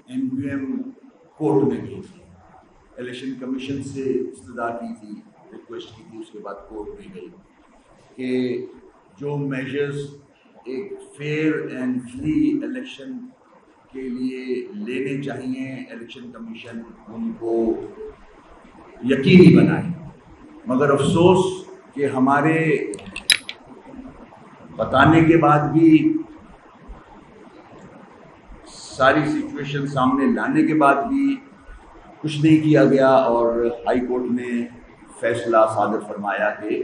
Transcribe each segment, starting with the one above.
MQM court में गई थी, इलेक्शन कमीशन से इस्तदा की थी, रिक्वेस्ट की थी, उसके बाद कोर्ट में गई कि जो मेजर्स एक फेयर एंड फ्री इलेक्शन के लिए लेने चाहिए इलेक्शन कमीशन उनको यकीनी बनाए। मगर अफसोस कि हमारे बताने के बाद भी, सारी सिचुएशन सामने लाने के बाद भी कुछ नहीं किया गया और हाई कोर्ट ने फैसला सादर फरमाया कि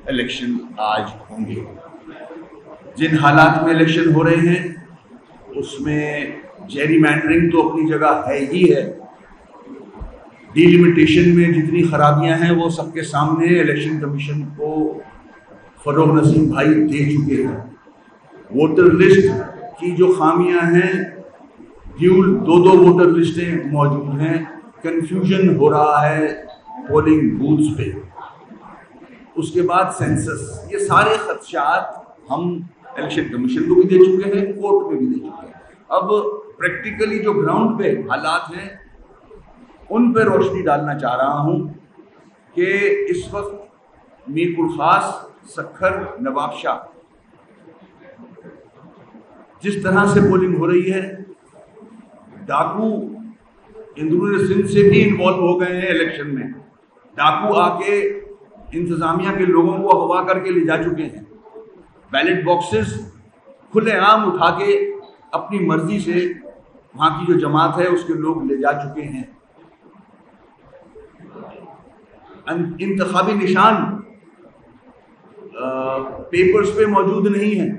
इलेक्शन आज होंगे। जिन हालात में इलेक्शन हो रहे हैं उसमें जेरीमैंडरिंग तो अपनी जगह है ही है, डिलिमिटेशन में जितनी खराबियां हैं वो सबके सामने इलेक्शन कमीशन को फरोग नसीम भाई दे चुके हैं। वोटर लिस्ट की जो खामियां हैं, ड्यूल दो वोटर लिस्टें मौजूद हैं, कंफ्यूजन हो रहा है पोलिंग बूथ्स पे, उसके बाद सेंसस, ये सारे खदशात हम इलेक्शन कमीशन को भी दे चुके हैं, कोर्ट में भी दे चुके हैं। अब प्रैक्टिकली जो ग्राउंड पे हालात हैं उन पर रोशनी डालना चाह रहा हूं कि इस वक्त मीरपुर खास, सक्खर, नवाबशाह जिस तरह से पोलिंग हो रही है, डाकू इंदरुल सिंध से भी इन्वॉल्व हो गए हैं इलेक्शन में। डाकू आके इंतजामिया के लोगों को अगवा करके ले जा चुके हैं, बैलेट बॉक्सेस खुलेआम उठा के अपनी मर्जी से वहां की जो जमात है उसके लोग ले जा चुके हैं। इंतखाबी निशान पेपर्स पे मौजूद नहीं है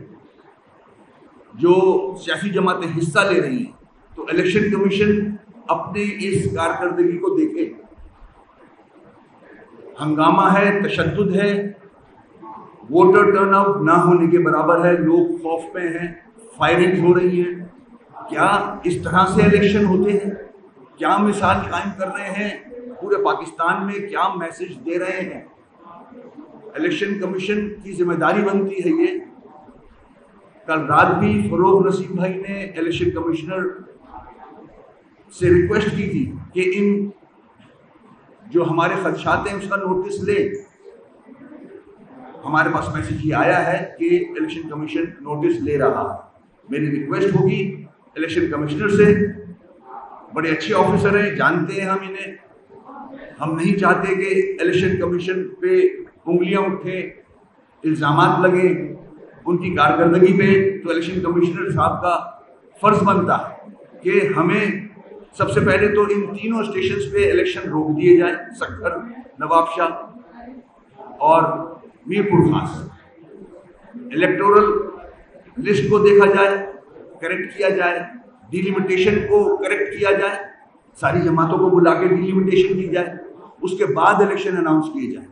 जो सियासी जमातें हिस्सा ले रही हैं, तो इलेक्शन कमीशन अपने इस कारकर्दगी को देखे। हंगामा है, तशद्दुद है, वोटर टर्नआउट ना होने के बराबर है, लोग खौफ में हैं, फायरिंग हो रही है। क्या इस तरह से इलेक्शन होते हैं? क्या मिसाल कायम कर रहे हैं? पूरे पाकिस्तान में क्या मैसेज दे रहे हैं? इलेक्शन कमीशन की जिम्मेदारी बनती है ये। कल रात भी फरोग नसीम भाई ने इलेक्शन कमिश्नर से रिक्वेस्ट की थी कि इन जो हमारे खदशात हैं उसका नोटिस ले। हमारे पास मैसेज ये आया है कि इलेक्शन कमीशन नोटिस ले रहा है। मेरी रिक्वेस्ट होगी इलेक्शन कमिश्नर से, बड़े अच्छे ऑफिसर हैं, जानते हैं हम इन्हें, हम नहीं चाहते कि इलेक्शन कमीशन पे उंगलियां उठे, इल्जामात लगे उनकी कारकर्दगी पे। तो इलेक्शन कमिश्नर साहब का फर्ज बनता है कि हमें सबसे पहले तो इन तीनों स्टेशंस पे इलेक्शन रोक दिए जाए, सक्खर, नवाबशाह और मीरपुर खास। इलेक्टोरल लिस्ट को देखा जाए, करेक्ट किया जाए, डिलिमिटेशन को करेक्ट किया जाए, सारी जमातों को बुला के डिलिमिटेशन की जाए, उसके बाद इलेक्शन अनाउंस किए जाए।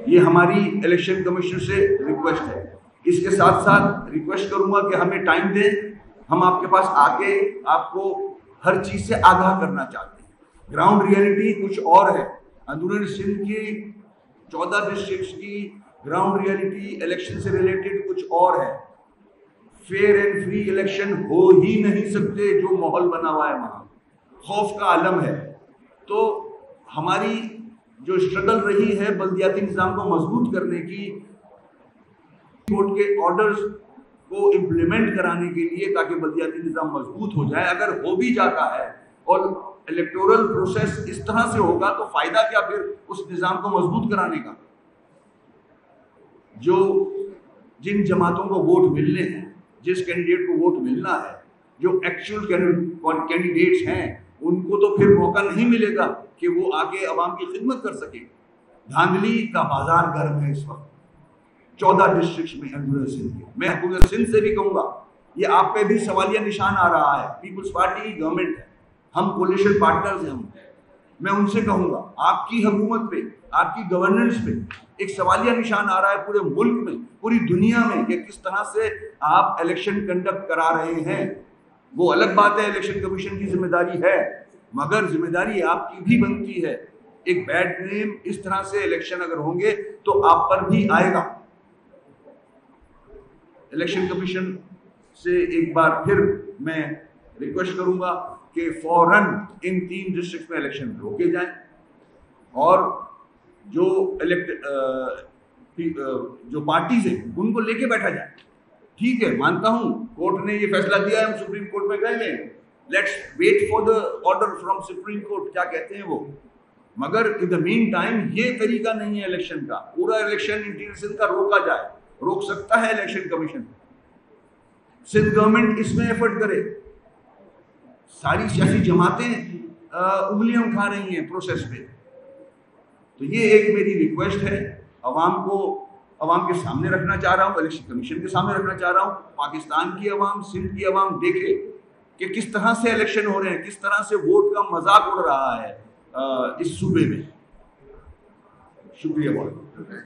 ये हमारी इलेक्शन कमीशन से रिक्वेस्ट है। इसके साथ साथ रिक्वेस्ट करूंगा कि हमें टाइम दें, हम आपके पास आके आपको हर चीज से आगाह करना चाहते हैं। ग्राउंड रियलिटी कुछ और है। अंदरूनी सिंध की 14 डिस्ट्रिक्ट्स की ग्राउंड रियलिटी इलेक्शन से रिलेटेड कुछ और है। फेयर एंड फ्री इलेक्शन हो ही नहीं सकते जो माहौल बना हुआ है वहां, खौफ का आलम है। तो हमारी जो स्ट्रगल रही है बल्दियाती निज़ाम को मजबूत करने की, कोर्ट के ऑर्डर्स को इम्प्लीमेंट कराने के लिए, ताकि बल्दियाती निज़ाम मजबूत हो जाए। अगर हो भी जाता है और इलेक्टोरल प्रोसेस इस तरह से होगा तो फायदा क्या फिर उस निज़ाम को मजबूत कराने का? जो जिन जमातों को वोट मिलने हैं, जिस कैंडिडेट को वोट मिलना है, जो एक्चुअल कैंडिडेट्स हैं, उनको तो फिर मौका नहीं मिलेगा कि वो आके अवाम की खिदमत कर सके। धांधली का बाजार गर्म है इस वक्त 14 डिस्ट्रिक्ट में अंदरूनी सिंध के। मैं हुकूमत सिंध से भी कहूंगा, ये आप पे भी सवालिया निशान आ रहा है। पीपुल्स पार्टी की गवर्नमेंट है, हम कोलिशन पार्टनर्स हैं। मैं उनसे कहूंगा, आपकी हुकूमत पे, आपकी गवर्नेंस पे एक सवालिया निशान आ रहा है पूरे मुल्क में, पूरी दुनिया में, कि किस तरह से आप इलेक्शन कंडक्ट करा रहे हैं। वो अलग बात है, इलेक्शन कमीशन की जिम्मेदारी है, मगर जिम्मेदारी आपकी भी बनती है। एक बैड नेम इस तरह से इलेक्शन अगर होंगे तो आप पर भी आएगा। इलेक्शन कमीशन से एक बार फिर मैं रिक्वेस्ट करूंगा कि फौरन इन 3 डिस्ट्रिक्ट में इलेक्शन रोके जाएं और जो जो पार्टीज है उनको लेके बैठा जाए। ठीक है, मानता हूं कोर्ट ने ये फैसला दिया है, हम सुप्रीम कोर्ट में गए हैं, let's wait for the order from supreme court, क्या कहते हैं वो। मगर इन द मीन टाइम ये तरीका नहीं है इलेक्शन का, पूरा इलेक्शन इंटीग्रेशन का रोका जाए, रोक सकता है इलेक्शन कमीशन। सिंध गवर्नमेंट इसमें एफर्ट करे। सारी सियासी जमातें उंगलियां उठा रही हैं प्रोसेस पे। तो ये एक मेरी रिक्वेस्ट है, अवाम के सामने रखना चाह रहा हूँ, इलेक्शन कमीशन के सामने रखना चाह रहा हूँ। पाकिस्तान की अवाम, सिंध की अवाम देखे कि किस तरह से इलेक्शन हो रहे हैं, किस तरह से वोट का मजाक उड़ रहा है इस सूबे में। शुक्रिया बहुत।